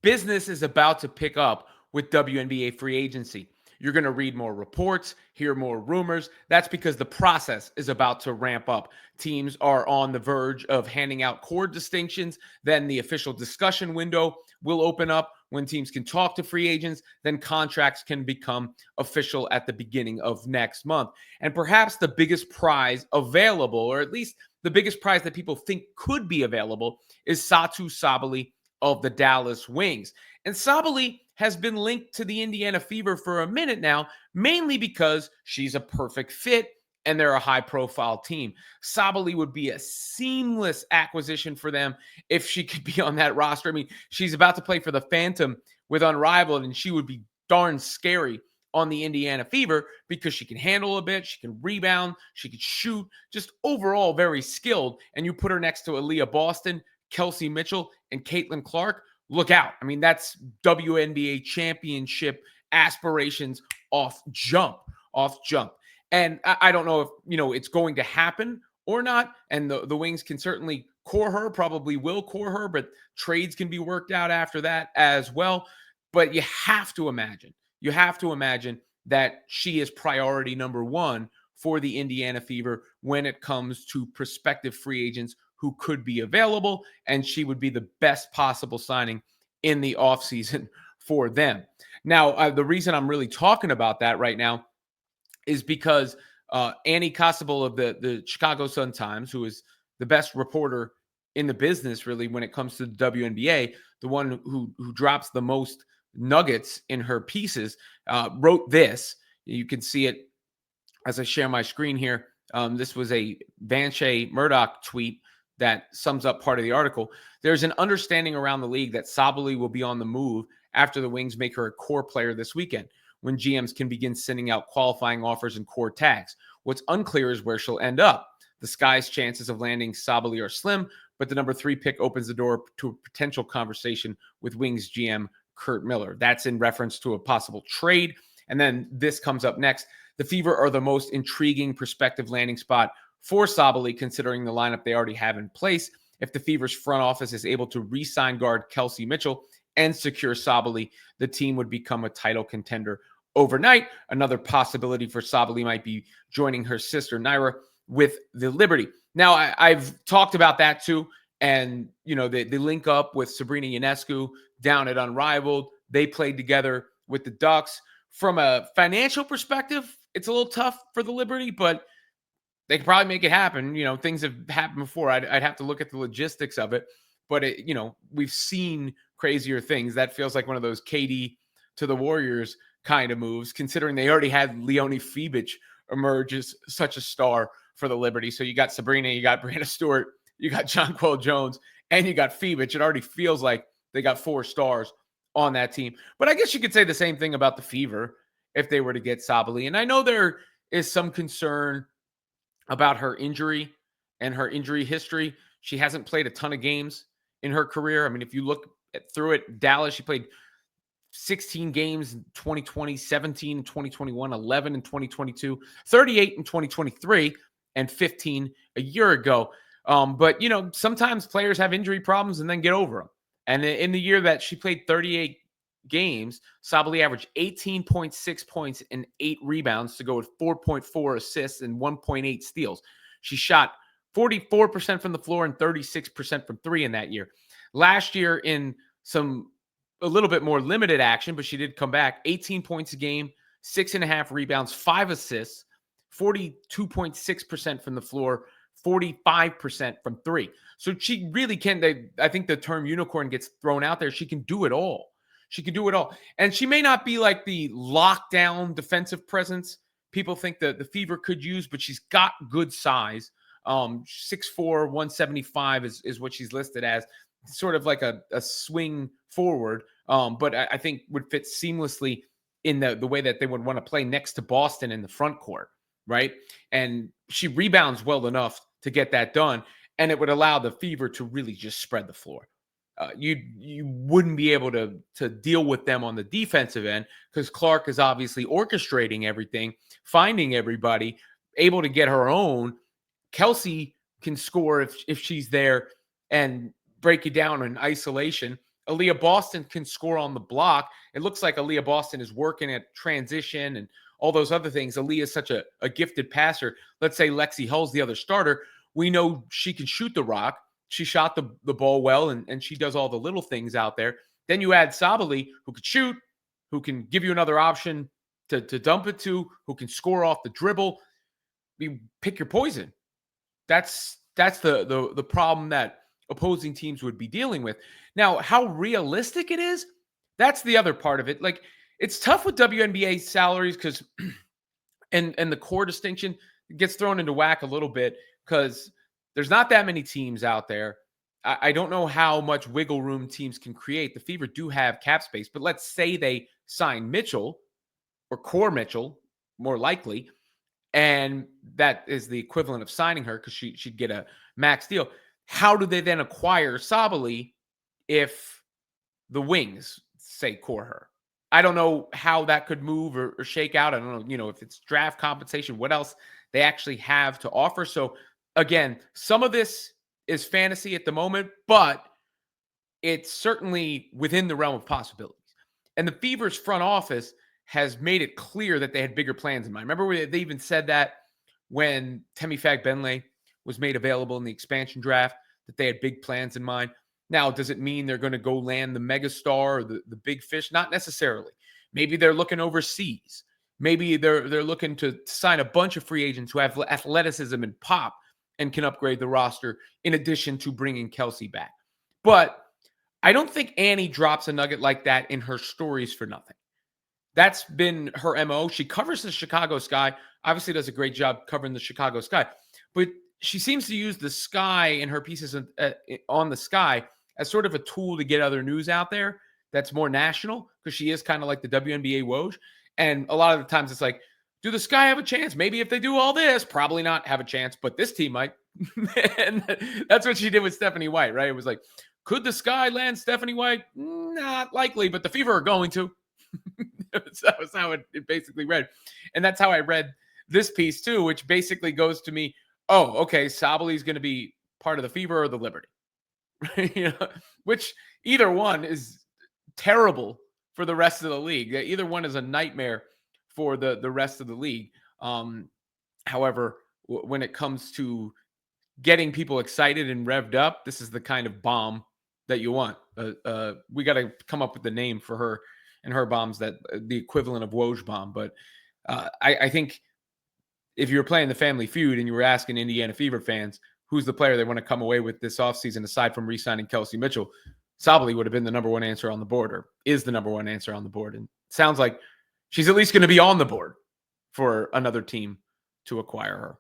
business is about to pick up with WNBA free agency. You're going to read more reports, hear more rumors. That's because the process is about to ramp up. Teams are on the verge of handing out core distinctions. Then the official discussion window will open up when teams can talk to free agents. Then contracts can become official at the beginning of next month. And perhaps the biggest prize available, or at least the biggest prize that people think could be available, is Satou Sabally of the Dallas Wings. And Sabally has been linked to the Indiana Fever for a minute now, mainly because she's a perfect fit and they're a high-profile team. Sabally would be a seamless acquisition for them if she could be on that roster. I mean, she's about to play for the Phantom with Unrivaled, and she would be darn scary on the Indiana Fever because she can handle a bit, she can rebound, she can shoot, just overall very skilled. And you put her next to Aaliyah Boston, Kelsey Mitchell, and Caitlin Clark. Look out. I mean, that's WNBA championship aspirations off jump. And I don't know if, it's going to happen or not. And the Wings can certainly core her, probably will core her, but trades can be worked out after that as well. But you have to imagine that she is priority number one for the Indiana Fever when it comes to prospective free agents who could be available, and she would be the best possible signing in the offseason for them. Now, the reason I'm really talking about that right now is because Annie Cassable of the Chicago Sun-Times, who is the best reporter in the business, really, when it comes to the WNBA, the one who drops the most nuggets in her pieces, wrote this. You can see it as I share my screen here. This was a Vanche Murdoch tweet that sums up part of the article. There's an understanding around the league that Sabally will be on the move after the Wings make her a core player this weekend, when GMs can begin sending out qualifying offers and core tags. What's unclear is where she'll end up. The Sky's chances of landing Sabally are slim, but the number 3 pick opens the door to a potential conversation with Wings GM Kurt Miller. That's in reference to a possible trade. And then this comes up next. The Fever are the most intriguing prospective landing spot for Sabally, considering the lineup they already have in place. If the Fever's front office is able to re-sign guard Kelsey Mitchell and secure Sabally, the team would become a title contender overnight. Another possibility for Sabally might be joining her sister Naira with the Liberty. Now, I've talked about that too. And, they link up with Sabrina Ionescu down at Unrivaled. They played together with the Ducks. From a financial perspective, it's a little tough for the Liberty, but they can probably make it happen. Things have happened before. I'd have to look at the logistics of it. But, we've seen crazier things. That feels like one of those KD to the Warriors kind of moves, considering they already had Leonie Fibic emerge as such a star for the Liberty. So you got Sabrina, you got Brianna Stewart, you got Jonquel Jones, and you got Fibic. It already feels like they got 4 stars on that team. But I guess you could say the same thing about the Fever if they were to get Sabally. And I know there is some concern about her injury and her injury history. She hasn't played a ton of games in her career. I mean, if you look through it, Dallas, she played 16 games in 2020, 17 in 2021, 11 in 2022, 38 in 2023, and 15 a year ago. But, sometimes players have injury problems and then get over them. And in the year that she played 38 games, Sabally averaged 18.6 points and 8 rebounds to go with 4.4 assists and 1.8 steals. She shot 44% from the floor and 36% from 3 in that year. Last year, in a little bit more limited action, but she did come back, 18 points a game, 6.5 rebounds, 5 assists, 42.6% from the floor, 45% from 3. So she really can. I think the term unicorn gets thrown out there. She can do it all. And she may not be like the lockdown defensive presence people think that the Fever could use, but she's got good size. 6'4", 175 is what she's listed as. Sort of like a swing forward, but I think would fit seamlessly in the way that they would want to play next to Boston in the front court, right? And she rebounds well enough to get that done, and it would allow the Fever to really just spread the floor. You wouldn't be able to deal with them on the defensive end because Clark is obviously orchestrating everything, finding everybody, able to get her own. Kelsey can score if she's there and break you down in isolation. Aaliyah Boston can score on the block. It looks like Aaliyah Boston is working at transition and all those other things. Aaliyah is such a gifted passer. Let's say Lexi Hull's the other starter. We know she can shoot the rock. She shot the ball well, and she does all the little things out there. Then you add Sabally, who could shoot, who can give you another option to dump it to, who can score off the dribble. You pick your poison. That's the problem that opposing teams would be dealing with. Now, how realistic it is, that's the other part of it. Like, it's tough with WNBA salaries because and the core distinction gets thrown into whack a little bit because there's not that many teams out there. I don't know how much wiggle room teams can create. The Fever do have cap space, but let's say they sign Mitchell or Core Mitchell, more likely, and that is the equivalent of signing her because she'd get a max deal. How do they then acquire Sabally if the Wings say core her? I don't know how that could move or shake out. I don't know, if it's draft compensation, what else they actually have to offer. So again, some of this is fantasy at the moment, but it's certainly within the realm of possibilities. And the Fever's front office has made it clear that they had bigger plans in mind. Remember, they even said that when Temi Fagbenle was made available in the expansion draft, that they had big plans in mind. Now, does it mean they're going to go land the megastar or the big fish? Not necessarily. Maybe they're looking overseas. Maybe they're looking to sign a bunch of free agents who have athleticism and pop and can upgrade the roster in addition to bringing Kelsey back. But I don't think Annie drops a nugget like that in her stories for nothing. That's been her MO. She covers the Chicago Sky, obviously does a great job covering the Chicago Sky, but she seems to use the Sky in her pieces on the Sky as sort of a tool to get other news out there that's more national, because she is kind of like the WNBA Woj. And a lot of the times it's like, do the Sky have a chance? Maybe if they do all this, probably not have a chance, but this team might. And that's what she did with Stephanie White, right? It was like, could the Sky land Stephanie White? Not likely, but the Fever are going to. That was how it basically read. And that's how I read this piece too, which basically goes to me, oh, okay, Sabally's going to be part of the Fever or the Liberty. Which either one is terrible for the rest of the league. Either one is a nightmare for the rest of the league. However, when it comes to getting people excited and revved up, this is the kind of bomb that you want. We got to come up with the name for her and her bombs, that the equivalent of Woj bomb. But I think if you were playing the Family Feud and you were asking Indiana Fever fans who's the player they want to come away with this offseason aside from re-signing Kelsey Mitchell, Sabally would have been the number one answer on the board, or is the number one answer on the board. And it sounds like she's at least going to be on the board for another team to acquire her.